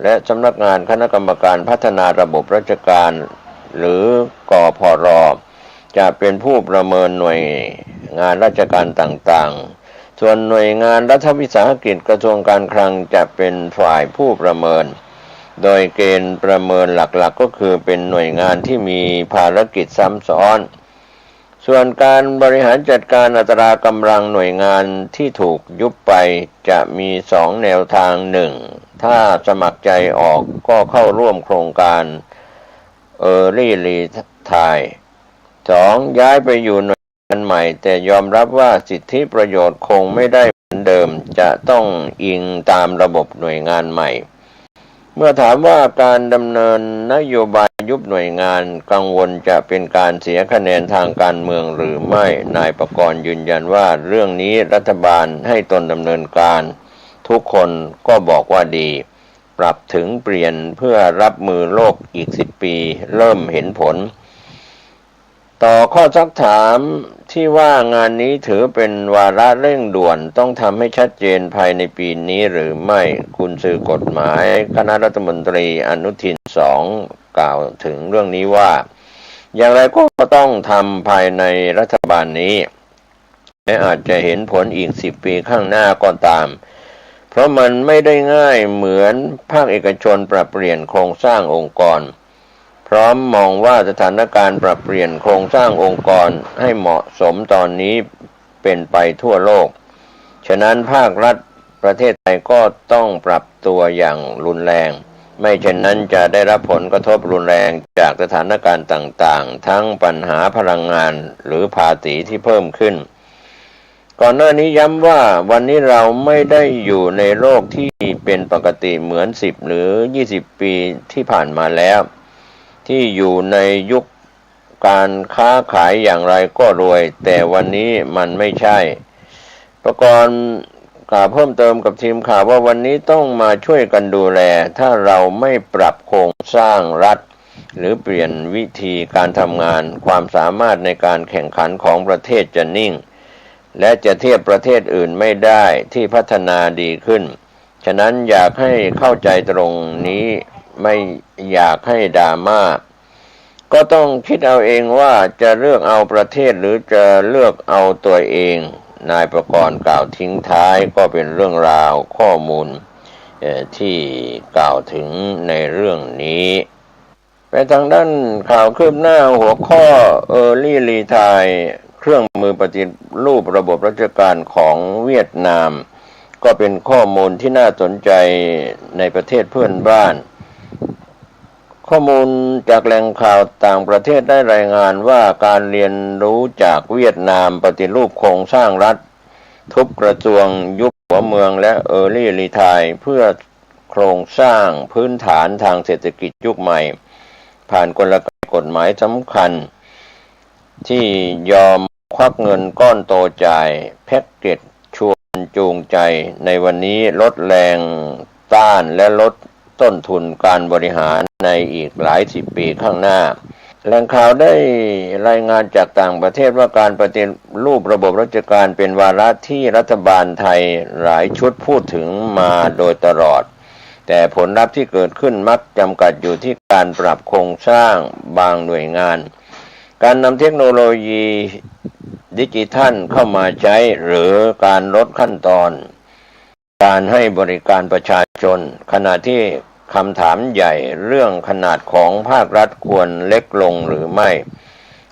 และสำนักงานคณะกรรมการพัฒนาระบบราชการหรือกพร.จะเป็นผู้ประเมินหน่วยงานราชการต่างๆส่วนหน่วยงานรัฐวิสาหกิจกระทรวงการคลังจะเป็นฝ่ายผู้ประเมินโดยเกณฑ์ประเมินหลักๆก็คือเป็นหน่วยงานที่มีภารกิจซ้ำซ้อนส่วนการบริหารจัดการอัตรากำลังหน่วยงานที่ถูกยุบไปจะมี2แนวทาง1ถ้าสมัครใจออกก็เข้าร่วมโครงการEarly Retire 2ย้ายไปอยู่หน่วยงานใหม่แต่ยอมรับว่าสิทธิประโยชน์คงไม่ได้เหมือนเดิมจะต้องอิงตามระบบหน่วยงานใหม่เมื่อถามว่าการดำเนินนโยบายยุบหน่วยงานกังวลจะเป็นการเสียคะแนนทางการเมืองหรือไม่นายประกรณ์ยืนยันว่าเรื่องนี้รัฐบาลให้ตนดำเนินการทุกคนก็บอกว่าดีปรับถึงเปลี่ยนเพื่อรับมือโลกอีก10 ปีเริ่มเห็นผลต่อข้อซักถามที่ว่างานนี้ถือเป็นวาระเร่งด่วนต้องทำให้ชัดเจนภายในปีนี้หรือไม่กุญสือกฎหมายคณะรัฐมนตรีอนุทิน2กล่าวถึงเรื่องนี้ว่าอย่างไรก็ต้องทำภายในรัฐบาลนี้และอาจจะเห็นผลอีก10 ปีข้างหน้าก็ตามเพราะมันไม่ได้ง่ายเหมือนภาคเอกชนปรับเปลี่ยนโครงสร้างองค์กรพร้อมมองว่าสถานการณ์ปรับเปลี่ยนโครงสร้างองค์กรให้เหมาะสมตอนนี้เป็นไปทั่วโลกฉะนั้นภาครัฐประเทศไทยก็ต้องปรับตัวอย่างรุนแรงไม่เช่นนั้นจะได้รับผลกระทบรุนแรงจากสถานการณ์ต่างๆทั้งปัญหาพลังงานหรือภาษีที่เพิ่มขึ้นก่อนหน้านี้ย้ำว่าวันนี้เราไม่ได้อยู่ในโลกที่เป็นปกติเหมือน10 หรือ 20 ปีที่ผ่านมาแล้วที่อยู่ในยุคการค้าขายอย่างไรก็รวยแต่วันนี้มันไม่ใช่ประกอบกล่าวเพิ่มเติมกับทีมข่าวว่าวันนี้ต้องมาช่วยกันดูแลถ้าเราไม่ปรับโครงสร้างรัฐหรือเปลี่ยนวิธีการทำงานความสามารถในการแข่งขันของประเทศจะนิ่งและจะเทียบประเทศอื่นไม่ได้ที่พัฒนาดีขึ้นฉะนั้นอยากให้เข้าใจตรงนี้ไม่อยากให้ดราม่าก็ต้องคิดเอาเองว่าจะเลือกเอาประเทศหรือจะเลือกเอาตัวเองนายประกรณ์กล่าวทิ้งท้ายก็เป็นเรื่องราวข้อมูลที่กล่าวถึงในเรื่องนี้ไปทางด้านข่าวคืบหน้าหัวข้อEarly Retire เครื่องมือปฏิรูประบบราชการของเวียดนามก็เป็นข้อมูลที่น่าสนใจในประเทศเพื่อนบ้านข้อมูลจากแหล่งข่าวต่างประเทศได้รายงานว่าการเรียนรู้จากเวียดนามปฏิรูปโครงสร้างรัฐทุบกระทรวงยุบหัวเมืองและ Early Retire เพื่อโครงสร้างพื้นฐานทางเศรษฐกิจยุคใหม่ผ่านกลไกกฎหมายสำคัญที่ยอมควักเงินก้อนโตจ่ายแพ็กเกจชวนจูงใจในวันนี้ลดแรงต้านและลดต้นทุนการบริหารในอีกหลาย10 ปีข้างหน้าแหล่งข่าวได้รายงานจากต่างประเทศว่าการปฏิรูประบบราชการเป็นวาระที่รัฐบาลไทยหลายชุดพูดถึงมาโดยตลอดแต่ผลลัพธ์ที่เกิดขึ้นมักจำกัดอยู่ที่การปรับโครงสร้างบางหน่วยงานการนำเทคโนโลยีดิจิทัลเข้ามาใช้หรือการลดขั้นตอนการให้บริการประชาชนขณะที่คำถามใหญ่เรื่องขนาดของภาครัฐควรเล็กลงหรือไม่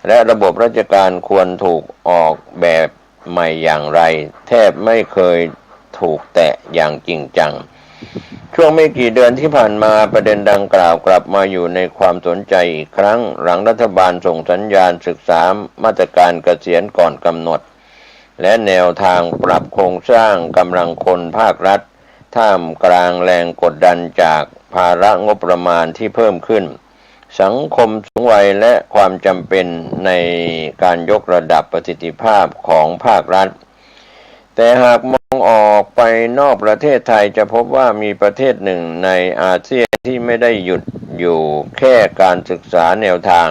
และระบบราชการควรถูกออกแบบใหม่อย่างไรแทบไม่เคยถูกแตะอย่างจริงจังช่วงไม่กี่เดือนที่ผ่านมาประเด็นดังกล่าวกลับมาอยู่ในความสนใจอีกครั้งหลังรัฐบาลส่งสัญญาณศึกษามาตรการเกษียณก่อนกำหนดและแนวทางปรับโครงสร้างกำลังคนภาครัฐท่ามกลางแรงกดดันจากภาระงบประมาณที่เพิ่มขึ้นสังคมสูงวัยและความจำเป็นในการยกระดับประสิทธิภาพของภาครัฐแต่หากมองออกไปนอกประเทศไทยจะพบว่ามีประเทศหนึ่งในอาเซียนที่ไม่ได้หยุดอยู่แค่การศึกษาแนวทาง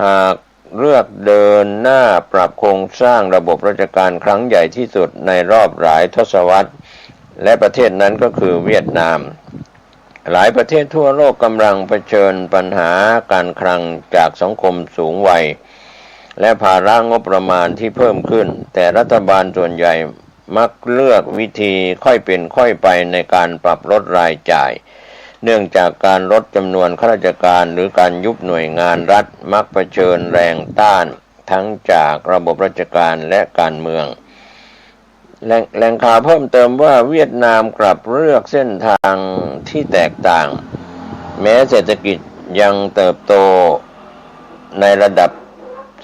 หากเลือกเดินหน้าปรับโครงสร้างระบบราชการครั้งใหญ่ที่สุดในรอบหลายทศวรรษและประเทศนั้นก็คือเวียดนาม หลายประเทศทั่วโลกกำลังเผชิญปัญหาการคลังจากสังคมสูงวัยและภาระงบประมาณที่เพิ่มขึ้นแต่รัฐบาลส่วนใหญ่มักเลือกวิธีค่อยเป็นค่อยไปในการปรับลดรายจ่ายเนื่องจากการลดจำนวนข้าราชการหรือการยุบหน่วยงานรัฐมักเผชิญแรงต้านทั้งจากระบบราชการและการเมืองแหล่งข่าวเพิ่มเติมว่าเวียดนามกลับเลือกเส้นทางที่แตกต่างแม้เศรษฐกิจยังเติบโตในระดับ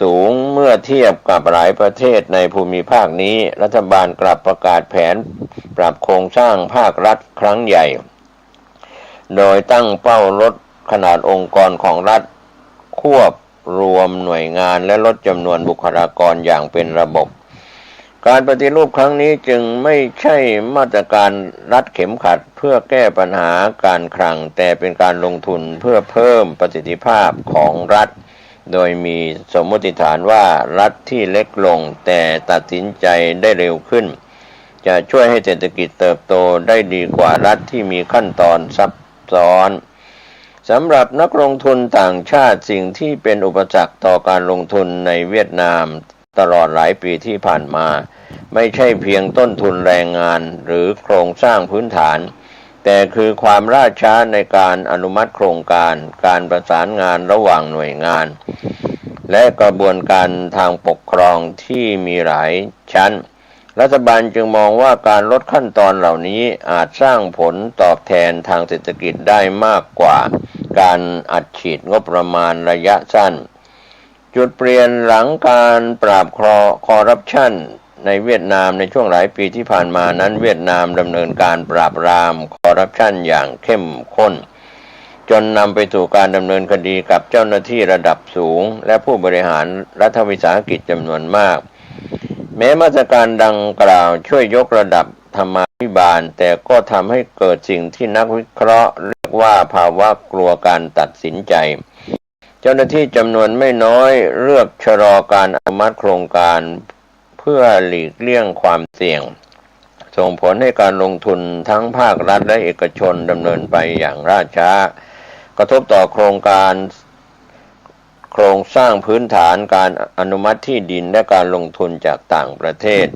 สูงเมื่อเทียบกับหลายประเทศในภูมิภาคนี้รัฐบาลกลับประกาศแผนปรับโครงสร้างภาครัฐครั้งใหญ่โดยตั้งเป้าลดขนาดองค์กรของรัฐควบรวมหน่วยงานและลดจำนวนบุคลากรอย่างเป็นระบบการปฏิรูปครั้งนี้จึงไม่ใช่มาตรการรัดเข็มขัดเพื่อแก้ปัญหาการคลังแต่เป็นการลงทุนเพื่อเพิ่มประสิทธิภาพของรัฐโดยมีสมมติฐานว่ารัฐที่เล็กลงแต่ตัดสินใจได้เร็วขึ้นจะช่วยให้เศรษฐกิจเติบโตได้ดีกว่ารัฐที่มีขั้นตอนซับซ้อนสำหรับนักลงทุนต่างชาติสิ่งที่เป็นอุปสรรคต่อการลงทุนในเวียดนามตลอดหลายปีที่ผ่านมาไม่ใช่เพียงต้นทุนแรงงานหรือโครงสร้างพื้นฐานแต่คือความล่าช้าในการอนุมัติโครงการประสานงานระหว่างหน่วยงานและกระบวนการทางปกครองที่มีหลายชั้นรัฐบาลจึงมองว่าการลดขั้นตอนเหล่านี้อาจสร้างผลตอบแทนทางเศรษฐกิจได้มากกว่าการอัดฉีดงบประมาณระยะสั้นจุดเปลี่ยนหลังการปราบคอร์รัปชันในเวียดนามในช่วงหลายปีที่ผ่านมานั้นเวียดนามดำเนินการปราบปรามคอร์รัปชันอย่างเข้มข้นจนนำไปสู่การดำเนินคดีกับเจ้าหน้าที่ระดับสูงและผู้บริหารรัฐวิสาหกิจจำนวนมากแม้มาตรการดังกล่าวช่วยยกระดับธรรมาภิบาลแต่ก็ทำให้เกิดสิ่งที่นักวิเคราะห์เรียกว่าภาวะกลัวการตัดสินใจเจ้าหน้าที่จำนวนไม่น้อยเลือกชะลอการอนุมัติโครงการเพื่อหลีกเลี่ยงความเสี่ยงส่งผลให้การลงทุนทั้งภาครัฐและเอกชนดำเนินไปอย่างล่าช้ากระทบต่อโครงสร้างพื้นฐานการอนุมัติที่ดินและการลงทุนจากต่างประเทศ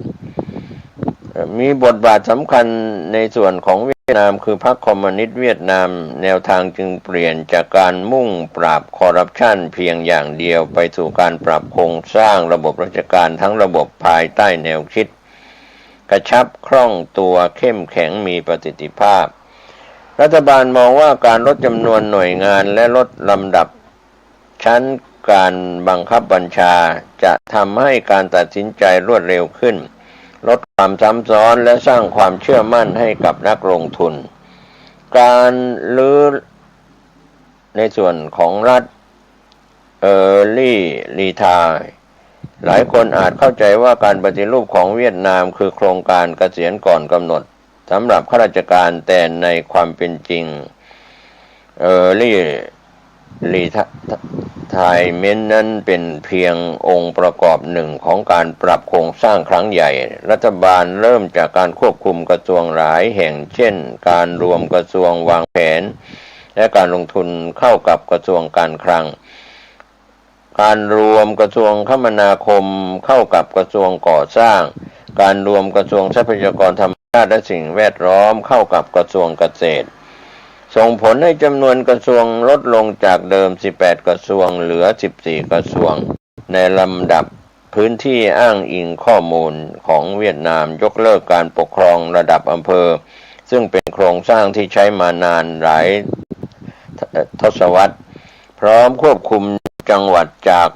มีบทบาทสำคัญในส่วนของเวียดนามคือพรรคคอมมิวนิสต์เวียดนามแนวทางจึงเปลี่ยนจากการมุ่งปราบคอร์รัปชันเพียงอย่างเดียวไปสู่การปรับโครงสร้างระบบราชการทั้งระบบภายใต้แนวคิดกระชับคล่องตัวเข้มแข็งมีประสิทธิภาพรัฐบาลมองว่าการลดจำนวนหน่วยงานและลดลำดับชั้นการบังคับบัญชาจะทำให้การตัดสินใจรวดเร็วขึ้นลดความซ้ำซ้อนและสร้างความเชื่อมั่นให้กับนักลงทุนการลื้อในส่วนของรัฐEarly Retire หลายคนอาจเข้าใจว่าการปฏิรูปของเวียดนามคือโครงการเกษียณก่อนกำหนดสำหรับข้าราชการแต่ในความเป็นจริงEarly Retirement นั้นเป็นเพียงองค์ประกอบหนึ่งของการปรับโครงสร้างครั้งใหญ่รัฐบาลเริ่มจากการควบคุมกระทรวงหลายแห่งเช่นการรวมกระทรวงวางแผนและการลงทุนเข้ากับกระทรวงการคลังการรวมกระทรวงคมนาคมเข้ากับกระทรวงก่อสร้างการรวมกระทรวงทรัพยากรธรรมชาติและสิ่งแวดล้อมเข้ากับกระทรวงเกษตรส่งผลให้จำนวนกระทรวงลดลงจากเดิม18กระทรวงเหลือ14กระทรวงในลำดับพื้นที่อ้างอิงข้อมูลของเวียดนามยกเลิกการปกครองระดับอำเภอซึ่งเป็นโครงสร้างที่ใช้มานานหลายทศวรรษพร้อมควบคุมจังหวัดจาก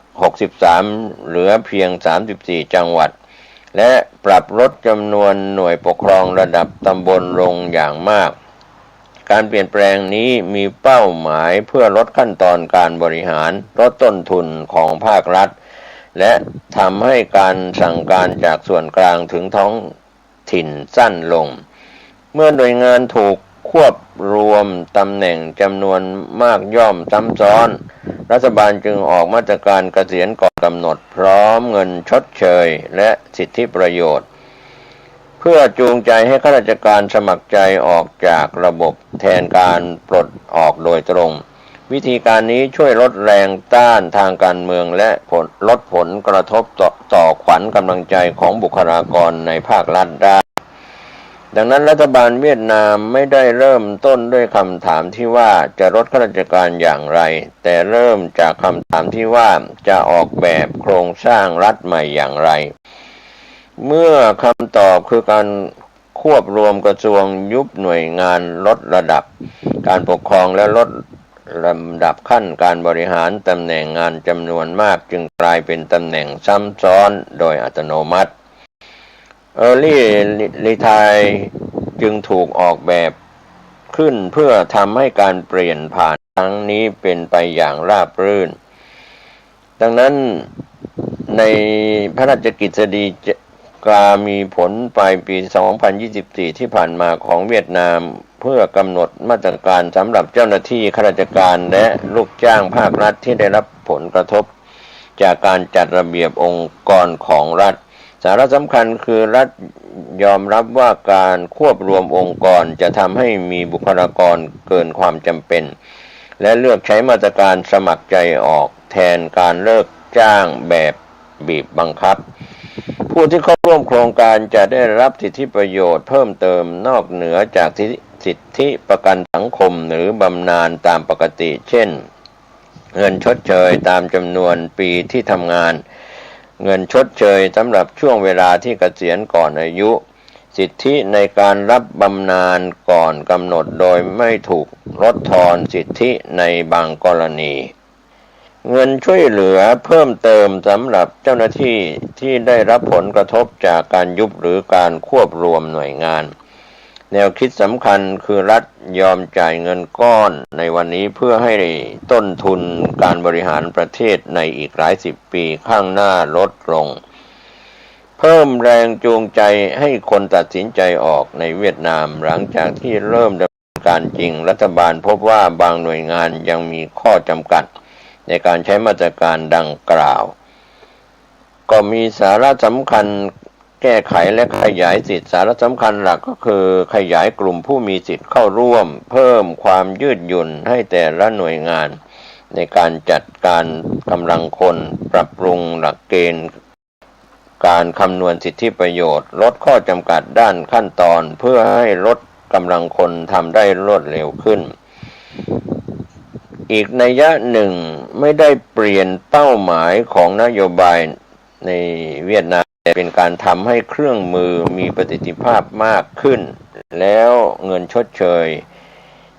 63เหลือเพียง34จังหวัดและปรับลดจำนวนหน่วยปกครองระดับตำบลลงอย่างมากการเปลี่ยนแปลงนี้มีเป้าหมายเพื่อลดขั้นตอนการบริหารลดต้นทุนของภาครัฐและทำให้การสั่งการจากส่วนกลางถึงท้องถิ่นสั้นลงเมื่อหน่วยงานถูกควบรวมตำแหน่งจำนวนมากย่อมซ้ำซ้อนรัฐบาลจึงออกมาตรการเกษียณก่อนกำหนดพร้อมเงินชดเชยและสิทธิประโยชน์เพื่ พื่อจูงใจให้ข้าราชการสมัครใจออกจากระบบแทนการปลดออกโดยตรงวิธีการนี้ช่วยลดแรงต้านทางการเมืองและลดผลกระทบต่อขวัญกำลังใจของบุคลากรในภาครัฐได้ดังนั้นรัฐบาลเวียดนามไม่ได้เริ่มต้นด้วยคำถามที่ว่าจะลดข้าราชการอย่างไรแต่เริ่มจากคำถามที่ว่าจะออกแบบโครงสร้างรัฐใหม่อย่างไรเมื่อคำตอบคือการควบรวมกระทรวงยุบหน่วยงานลดระดับการปกครองและลดลำดับขั้นการบริหารตำแหน่งงานจำนวนมากจึงกลายเป็นตำแหน่งซ้ำซ้อนโดยอัตโนมัติEarly Retire จึงถูกออกแบบขึ้นเพื่อทำให้การเปลี่ยนผ่านครั้งนี้เป็นไปอย่างราบรื่นดังนั้นในพระราชกฤษฎีกามีผลปลายปี 2024 ที่ผ่านมาของเวียดนามเพื่อกำหนดมาตรการสำหรับเจ้าหน้าที่ข้าราชการและลูกจ้างภาครัฐที่ได้รับผลกระทบจากการจัดระเบียบองค์กรของรัฐสาระสำคัญคือรัฐยอมรับว่าการควบรวมองค์กรจะทำให้มีบุคลากรเกินความจำเป็นและเลือกใช้มาตรการสมัครใจออกแทนการเลิกจ้างแบบบีบบังคับผู้ที่เข้าร่วมโครงการจะได้รับสิทธิประโยชน์เพิ่มเติมนอกเหนือจากสิทธิประกันสังคมหรือบำนาญตามปกติเช่นเงินชดเชยตามจำนวนปีที่ทำงานเงินชดเชยสำหรับช่วงเวลาที่เกษียณก่อนอายุสิทธิในการรับบำนาญก่อนกำหนดโดยไม่ถูกลดทอนสิทธิในบางกรณีเงินช่วยเหลือเพิ่มเติมสำหรับเจ้าหน้าที่ที่ได้รับผลกระทบจากการยุบหรือการควบรวมหน่วยงานแนวคิดสำคัญคือรัฐยอมจ่ายเงินก้อนในวันนี้เพื่อให้ต้นทุนการบริหารประเทศในอีกหลายสิบปีข้างหน้าลดลงเพิ่มแรงจูงใจให้คนตัดสินใจออกในเวียดนามหลังจากที่เริ่มดำเนินการจริงรัฐบาลพบว่าบางหน่วยงานยังมีข้อจำกัดในการใช้มาตรการดังกล่าวก็มีสาระสำคัญแก้ไขและขยายสิทธิสาระสำคัญหลักก็คือขยายกลุ่มผู้มีสิทธิ์เข้าร่วมเพิ่มความยืดหยุ่นให้แต่ละหน่วยงานในการจัดการกำลังคนปรับปรุงหลักเกณฑ์การคำนวณสิทธิประโยชน์ลดข้อจำกัดด้านขั้นตอนเพื่อให้ลดกำลังคนทำได้รวดเร็วขึ้นอีกนัยยะหนึ่งไม่ได้เปลี่ยนเป้าหมายของนโยบายในเวียดนามแต่เป็นการทำให้เครื่องมือมีประสิทธิภาพมากขึ้นแล้วเงินชดเชย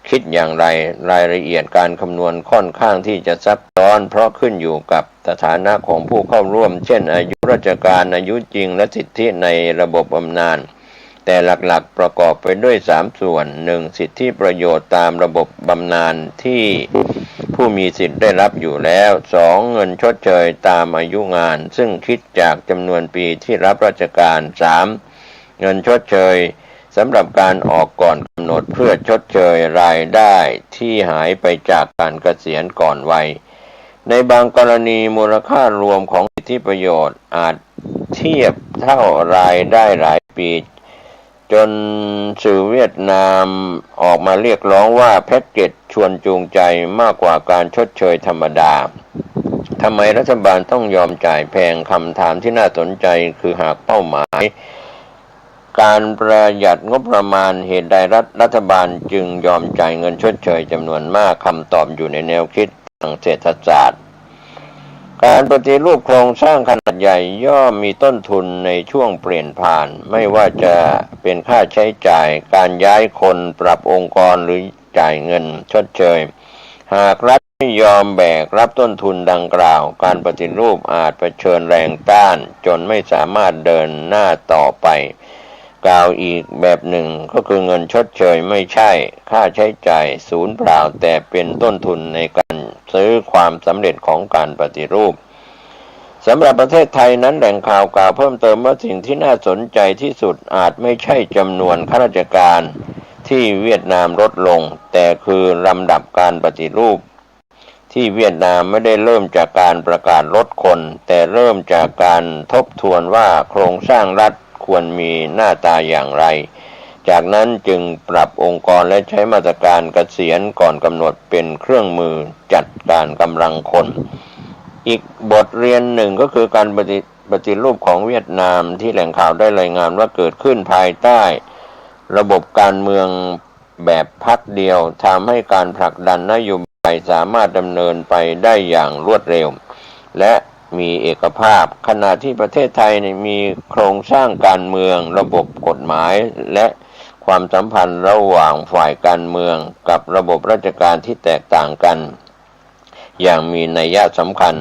คิดอย่างไรรายละเอียดการคำนวณค่อนข้างที่จะซับซ้อนเพราะขึ้นอยู่กับสถานะของผู้เข้าร่วมเช่นอายุราชการอายุจริงและสิทธิในระบบบำนาญแต่หลักๆประกอบไปด้วย3ส่วน 1. สิทธิประโยชน์ตามระบบบำนาญที่ผู้มีสิทธิ์ได้รับอยู่แล้ว 2. เงินชดเชยตามอายุงานซึ่งคิดจากจำนวนปีที่รับราชการ 3. เงินชดเชยสำหรับการออกก่อนกำหนดเพื่อชดเชยรายได้ที่หายไปจากการเกษียณก่อนวัยในบางกรณีมูลค่ารวมของสิทธิประโยชน์อาจเทียบเท่ารายได้หลายปีจนสื่อเวียดนามออกมาเรียกร้องว่าแพ็กเกจชวนจูงใจมากกว่าการชดเชยธรรมดาทำไมรัฐบาลต้องยอมจ่ายแพงคำถามที่น่าสนใจคือหากเป้าหมายการประหยัดงบประมาณเหตุใดรัฐบาลจึงยอมจ่ายเงินชดเชยจำนวนมากคำตอบอยู่ในแนวคิดทางเศรษฐศาสตร์การปฏิรูปโครงสร้างขนาดใหญ่ย่อมมีต้นทุนในช่วงเปลี่ยนผ่านไม่ว่าจะเป็นค่าใช้จ่ายการย้ายคนปรับองค์กรหรือจ่ายเงินชดเชยหากรัฐไม่ยอมแบกรับต้นทุนดังกล่าวการปฏิรูปอาจเผชิญแรงต้านจนไม่สามารถเดินหน้าต่อไปกล่าวอีกแบบหนึ่งก็คือเงินชดเชยไม่ใช่ค่าใช้จ่ายศูนย์เปล่าแต่เป็นต้นทุนในการซื้อความสำเร็จของการปฏิรูปสำหรับประเทศไทยนั้นแหล่งข่าวกล่าวเพิ่มเติมว่าสิ่งที่น่าสนใจที่สุดอาจไม่ใช่จำนวนข้าราชการที่เวียดนามลดลงแต่คือลำดับการปฏิรูปที่เวียดนามไม่ได้เริ่มจากการประกาศลดคนแต่เริ่มจากการทบทวนว่าโครงสร้างรัฐ ควรมีหน้าตาอย่างไรจากนั้นจึงปรับองค์กรและใช้มาตรการเกษียณก่อนกำหนดเป็นเครื่องมือจัดการกำลังคนอีกบทเรียนหนึ่งก็คือการปฏิรูปของเวียดนามที่แหล่งข่าวได้รายงานว่าเกิดขึ้นภายใต้ระบบการเมืองแบบพรรคเดียวทำให้การผลักดันนโยบายสามารถดำเนินไปได้อย่างรวดเร็วและมีเอกภาพขณะที่ประเทศไทยมีโครงสร้างการเมืองระบบกฎหมายและความสัมพันธ์ระหว่างฝ่ายการเมืองกับระบบราชการที่แตกต่างกันอย่างมีนัยสำคัญ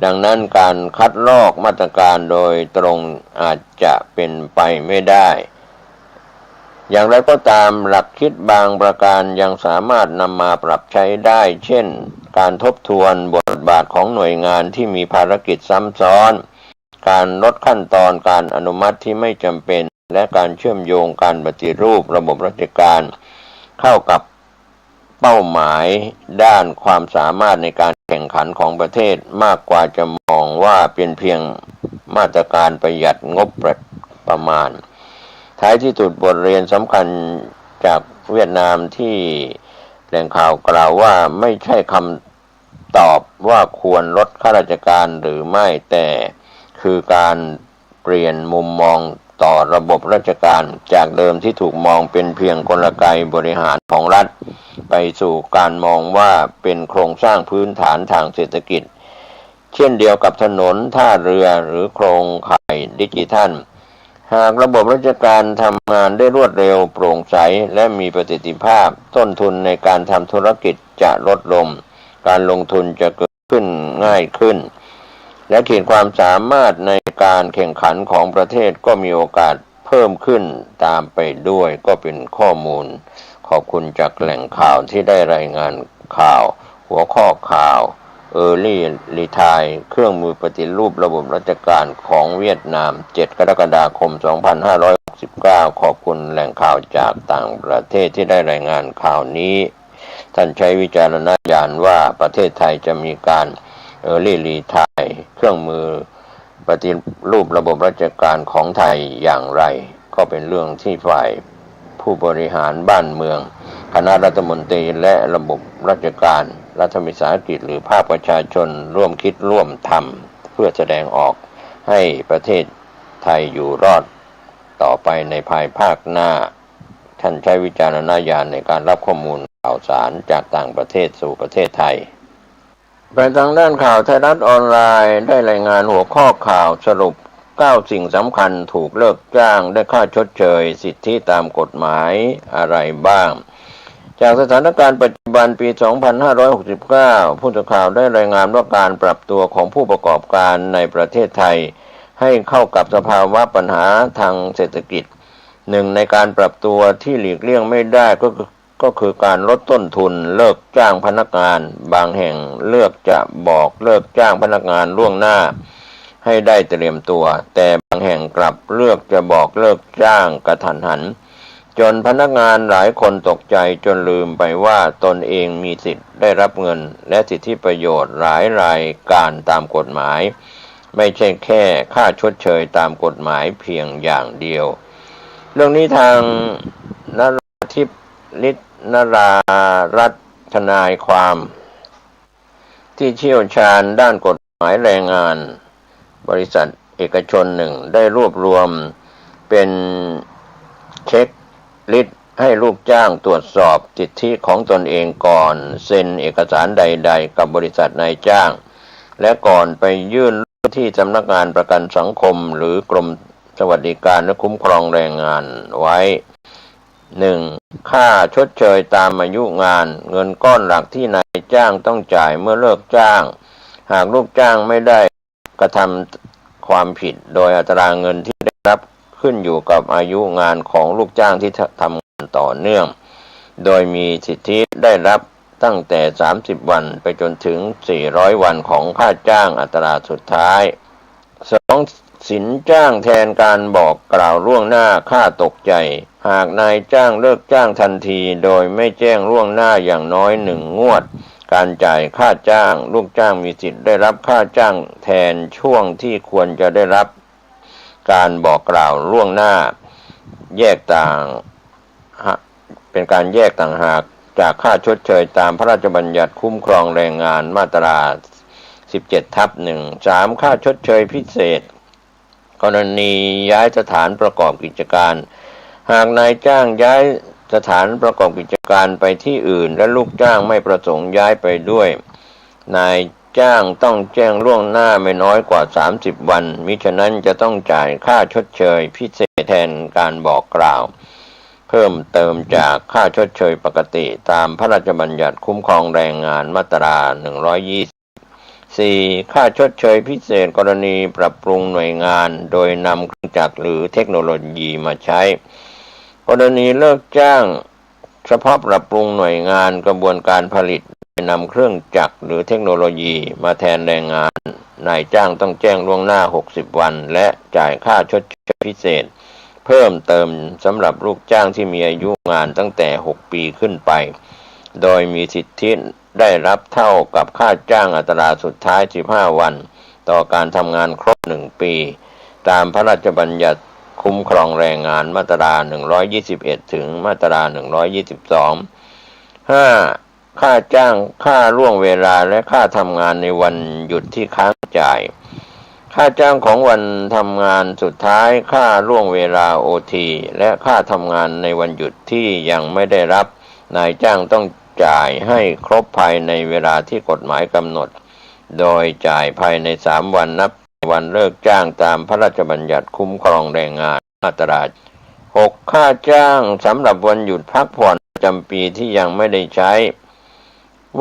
ดังนั้นการคัดลอกมาตรการโดยตรงอาจจะเป็นไปไม่ได้อย่างไรก็ตามหลักคิดบางประการยังสามารถนำมาปรับใช้ได้เช่นการทบทวนบทบาทของหน่วยงานที่มีภารกิจซ้ำซ้อนการลดขั้นตอนการอนุมัติที่ไม่จำเป็นและการเชื่อมโยงการปฏิรูประบบราชการเข้ากับเป้าหมายด้านความสามารถในการแข่งขันของประเทศมากกว่าจะมองว่าเป็นเพียงมาตรการประหยัดงบประมาณท้ายที่สุดบทเรียนสำคัญจากเวียดนามที่แหล่งข่าวกล่าวว่าไม่ใช่คำตอบว่าควรลดข้าราชการหรือไม่แต่คือการเปลี่ยนมุมมองต่อระบบราชการจากเดิมที่ถูกมองเป็นเพียงกลไกบริหารของรัฐไปสู่การมองว่าเป็นโครงสร้างพื้นฐานทางเศรษฐกิจเช่นเดียวกับถนนท่าเรือหรือโครงข่ายดิจิทัลหากระบบราชการทำงานได้รวดเร็วโปร่งใสและมีประสิทธิภาพต้นทุนในการทำธุรกิจจะลดลงการลงทุนจะเกิดขึ้นง่ายขึ้นและขีดความสามารถในการแข่งขันของประเทศก็มีโอกาสเพิ่มขึ้นตามไปด้วยก็เป็นข้อมูลขอบคุณจากแหล่งข่าวที่ได้รายงานข่าวหัวข้อข่าวEarly Retire เครื่องมือปฏิรูประบบราชการของเวียดนาม7 กรกฎาคม 2569ขอบคุณแหล่งข่าวจากต่างประเทศที่ได้รายงานข่าวนี้ท่านใช้วิจารณญาณว่าประเทศไทยจะมีการEarly Retire เครื่องมือปฏิรูประบบราชการของไทยอย่างไรก็เป็นเรื่องที่ฝ่ายผู้บริหารบ้านเมืองคณะรัฐมนตรีและระบบราชการรัฐวิสาหกิจหรือภาคประชาชนร่วมคิดร่วมทำเพื่อแสดงออกให้ประเทศไทยอยู่รอดต่อไปในภายภาคหน้าท่านใช้วิจารณญาณในการรับข้อมูลข่าวสารจากต่างประเทศสู่ประเทศไทยไปทางด้านข่าวไทยรัฐออนไลน์ได้รายงานหัวข้อข่าวสรุป9สิ่งสำคัญถูกเลิกจ้างได้ค่าชดเชยสิทธิตามกฎหมายอะไรบ้างจากสถานการณ์ปัจจุบันปี 2569 ผู้สื่อข่าวได้รายงานว่าการปรับตัวของผู้ประกอบการในประเทศไทยให้เข้ากับสภาวะปัญหาทางเศรษฐกิจหนึ่งในการปรับตัวที่หลีกเลี่ยงไม่ได้ก็คือการลดต้นทุนเลิกจ้างพนักงานบางแห่งเลือกจะบอกเลิกจ้างพนักงานล่วงหน้าให้ได้เตรียมตัวแต่บางแห่งกลับเลือกจะบอกเลิกจ้างกระทันหันจนพนักงานหลายคนตกใจจนลืมไปว่าตนเองมีสิทธิ์ได้รับเงินและสิทธิประโยชน์หลายรายการตามกฎหมายไม่ใช่แค่ค่าชดเชยตามกฎหมายเพียงอย่างเดียวเรื่องนี้ทางนราธิปฤทธิ์นรารัตน์ทนายความที่เชี่ยวชาญด้านกฎหมายแรงงานบริษัทเอกชนหนึ่งได้รวบรวมเป็นเช็คลิสต์ให้ลูกจ้างตรวจสอบสิทธิของตนเองก่อนเซ็นเอกสารใดๆกับบริษัทนายจ้างและก่อนไปยื่นที่สำนักงานประกันสังคมหรือกรมสวัสดิการและคุ้มครองแรงงานไว้ 1. ค่าชดเชยตามอายุงานเงินก้อนหลักที่นายจ้างต้องจ่ายเมื่อเลิกจ้างหากลูกจ้างไม่ได้กระทำความผิดโดยอัตราเงินที่ได้รับขึ้นอยู่กับอายุงานของลูกจ้างที่ทำงานต่อเนื่องโดยมีสิทธิได้รับตั้งแต่30วันไปจนถึง400วันของค่าจ้างอัตราสุดท้าย 2. สินจ้างแทนการบอกกล่าวล่วงหน้าค่าตกใจหากนายจ้างเลิกจ้างทันทีโดยไม่แจ้งล่วงหน้าอย่างน้อย1 งวดการจ่ายค่าจ้างลูกจ้างมีสิทธิ์ได้รับค่าจ้างแทนช่วงที่ควรจะได้รับ การบอกกล่าวล่วงหน้าแยกต่างเป็นการแยกต่างหากจากค่าชดเชยตามพระราชบัญญัติคุ้มครองแรงงานมาตรา 17/1 3. ค่าชดเชยพิเศษกรณีย้ายสถานประกอบกิจการหากนายจ้างย้ายสถานประกอบกิจการไปที่อื่นและลูกจ้างไม่ประสงค์ย้ายไปด้วยนายจ้างต้องแจ้งล่วงหน้าไม่น้อยกว่า30วันมิฉะนั้นจะต้องจ่ายค่าชดเชยพิเศษแทนการบอกกล่าวเพิ่มเติมจากค่าชดเชยปกติตามพระราชบัญญัติคุ้มครองแรงงานมาตรา 120 4. ค่าชดเชยพิเศษกรณีปรับปรุงหน่วยงานโดยนำเครื่องจักรหรือเทคโนโลยีมาใช้กรณีเลิกจ้างเฉพาะปรับปรุงหน่วยงานกระบวนการผลิตโดยนำเครื่องจักรหรือเทคโนโลยีมาแทนแรงงานนายจ้างต้องแจ้งล่วงหน้า60วันและจ่ายค่าชดเชยพิเศษเพิ่มเติมสำหรับลูกจ้างที่มีอายุงานตั้งแต่6ปีขึ้นไปโดยมีสิทธิได้รับเท่ากับค่าจ้างอัตราสุดท้าย15วันต่อการทำงานครบ1ปีตามพระราชบัญญัติคุ้มครองแรงงานมาตรา 121 ถึงมาตรา 122 5. ค่าจ้างค่าล่วงเวลาและค่าทำงานในวันหยุดที่ค้างจ่ายค่าจ้างของวันทำงานสุดท้ายค่าล่วงเวลา OT และค่าทำงานในวันหยุดที่ยังไม่ได้รับนายจ้างต้องจ่ายให้ครบภายในเวลาที่กฎหมายกำหนดโดยจ่ายภายใน3วันนับวันเลิกจ้างตามพระราชบัญญัติคุ้มครองแรงงานมาตรา 6. ค่าจ้างสำหรับวันหยุดพักผ่อนประจำปีที่ยังไม่ได้ใช้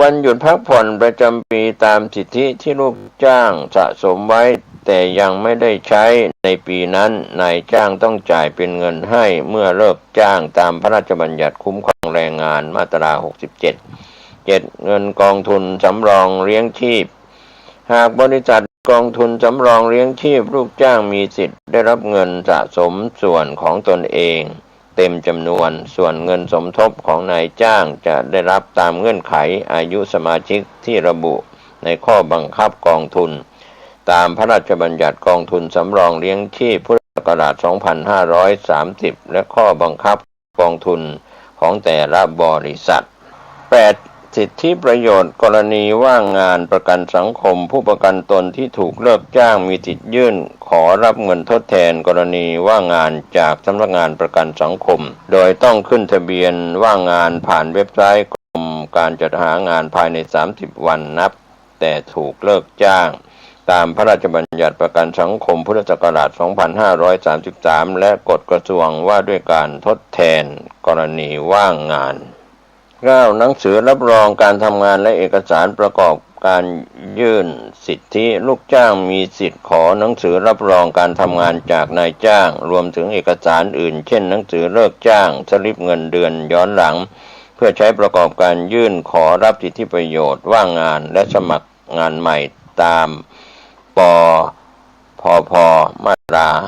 วันหยุดพักผ่อนประจำปีตามสิทธิที่ลูกจ้างสะสมไว้แต่ยังไม่ได้ใช้ในปีนั้นนายจ้างต้องจ่ายเป็นเงินให้เมื่อเลิกจ้างตามพระราชบัญญัติคุ้มครองแรงงานมาตรา 67 7. เงินกองทุนสำรองเลี้ยงชีพหากบริษัทกองทุนสำรองเลี้ยงชีพลูกจ้างมีสิทธิ์ได้รับเงินสะสมส่วนของตนเองเต็มจำนวนส่วนเงินสมทบของนายจ้างจะได้รับตามเงื่อนไขอายุสมาชิกที่ระบุในข้อบังคับกองทุนตามพระราชบัญญัติกองทุนสำรองเลี้ยงชีพพุทธศักราช 2530 และข้อบังคับกองทุนของแต่ละบริษัท 8. สิทธิประโยชน์กรณีว่างงานประกันสังคมผู้ประกันตนที่ถูกเลิกจ้างมีสิทธิยื่นขอรับเงินทดแทนกรณีว่างงานจากสำนักงานประกันสังคมโดยต้องขึ้นทะเบียนว่างงานผ่านเว็บไซต์กรมการจัดหางานภายใน30วันนับแต่ถูกเลิกจ้างตามพระราชบัญญัติประกันสังคมพุทธศักราช 2533 และกฎกระทรวงว่าด้วยการทดแทนกรณีว่างงาน 9. หนังสือรับรองการทำงานและเอกสารประกอบการยื่นสิทธิลูกจ้างมีสิทธิขอหนังสือรับรองการทำงานจากนายจ้างรวมถึงเอกสารอื่นเช่นหนังสือเลิกจ้างสลิปเงินเดือนย้อนหลังเพื่อใช้ประกอบการยื่นขอรับสิทธิประโยชน์ว่างงานและสมัครงานใหม่ตามปพพมาตรา 585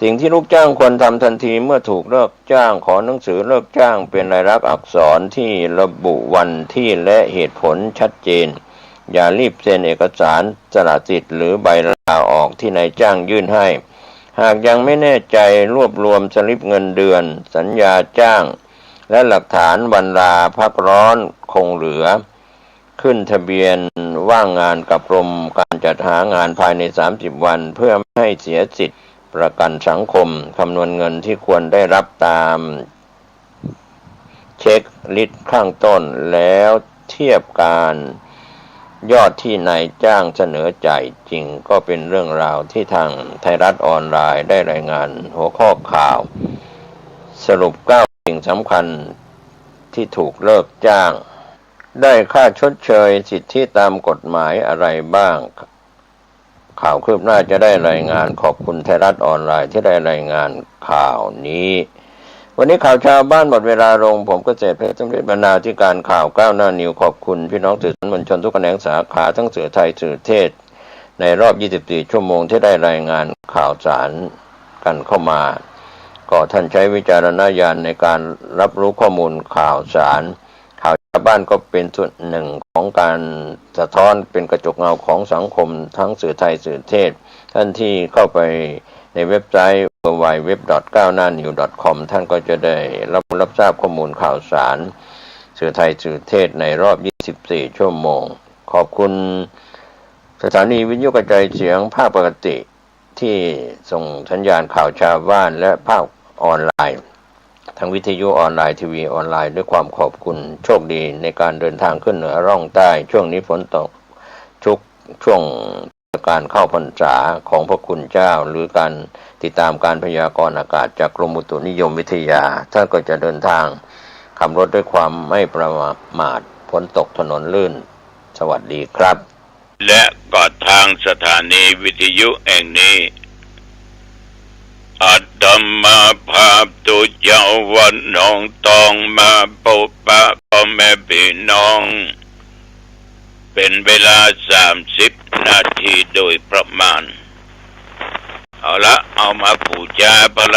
สิ่งที่ลูกจ้างควรทำทันทีเมื่อถูกเลิกจ้างขอหนังสือเลิกจ้างเป็นลายลักษณ์อักษรที่ระบุวันที่และเหตุผลชัดเจนอย่ารีบเซ็นเอกสารสละสิทธิ์หรือใบลาออกที่นายจ้างยื่นให้หากยังไม่แน่ใจรวบรวมสลิปเงินเดือนสัญญาจ้างและหลักฐานวันลาพักร้อนคงเหลือขึ้นทะเบียนว่างงานกับกรมการจัดหางานภายใน30วันเพื่อไม่ให้เสียสิทธิประกันสังคมคำนวณเงินที่ควรได้รับตามเช็คลิสต์ข้างต้นแล้วเทียบการยอดที่นายจ้างเสนอจ่ายจริงก็เป็นเรื่องราวที่ทางไทยรัฐออนไลน์ได้รายงานหัวข้อข่าวสรุป9สิ่งสำคัญที่ถูกเลิกจ้างได้ค่าชดเชยสิทธิตามกฎหมายอะไรบ้างข่าวคืบหน้าจะได้รายงานขอบคุณไทยรัฐออนไลน์ที่ได้รายงานข่าวนี้วันนี้ข่าวชาวบ้านหมดเวลาลงผมเกษตรเพชรสำเร็จบรรณาธิการข่าวก้าวหน้านิวขอบคุณพี่น้องสื่อมวลชนทุกแขนงสาขาทั้งสื่อไทยสื่อเทศในรอบ24ชั่วโมงที่ได้รายงานข่าวสารกันเข้ามาก็ท่านใช้วิจารณญาณในการรับรู้ข้อมูลข่าวสารข่าว าวบ้านก็เป็นส่วนหนึ่งของการสะท้อนเป็นกระจกเงาของสังคมทั้งสื่อไทยสื่อเทศท่านที่เข้าไปในเว็บไซต์ www.9hnanews.com ท่านก็จะได้รับทราบข้อมูลข่าวสารสื่อไทยสื่อเทศในรอบ 24 ชั่วโมงขอบคุณสถานีวิทยุกระจายเสียงภาคปกติที่ส่งสัญญาณข่าวชาวบ้านและภาคออนไลน์ทั้งวิทยุออนไลน์ทีวีออนไลน์ด้วยความขอบคุณโชคดีในการเดินทางขึ้นเหนือร่องใต้ช่วงนี้ฝนตกชุกช่วงการเข้าพรรษาของพระคุณเจ้าหรือการติดตามการพยากรณ์อากาศจากกรมอุตุนิยมวิทยาท่านก็จะเดินทางขับรถด้วยความไม่ประมาทฝนตกถนนลื่นสวัสดีครับและก็ทางสถานีวิทยุแห่งนี้อาตมาภาพตุเจ้าวันน้องตองมาพบปะพ่อแม่พี่น้องเป็นเวลา30 นาทีโดยประมาณเอามาปูจาพระ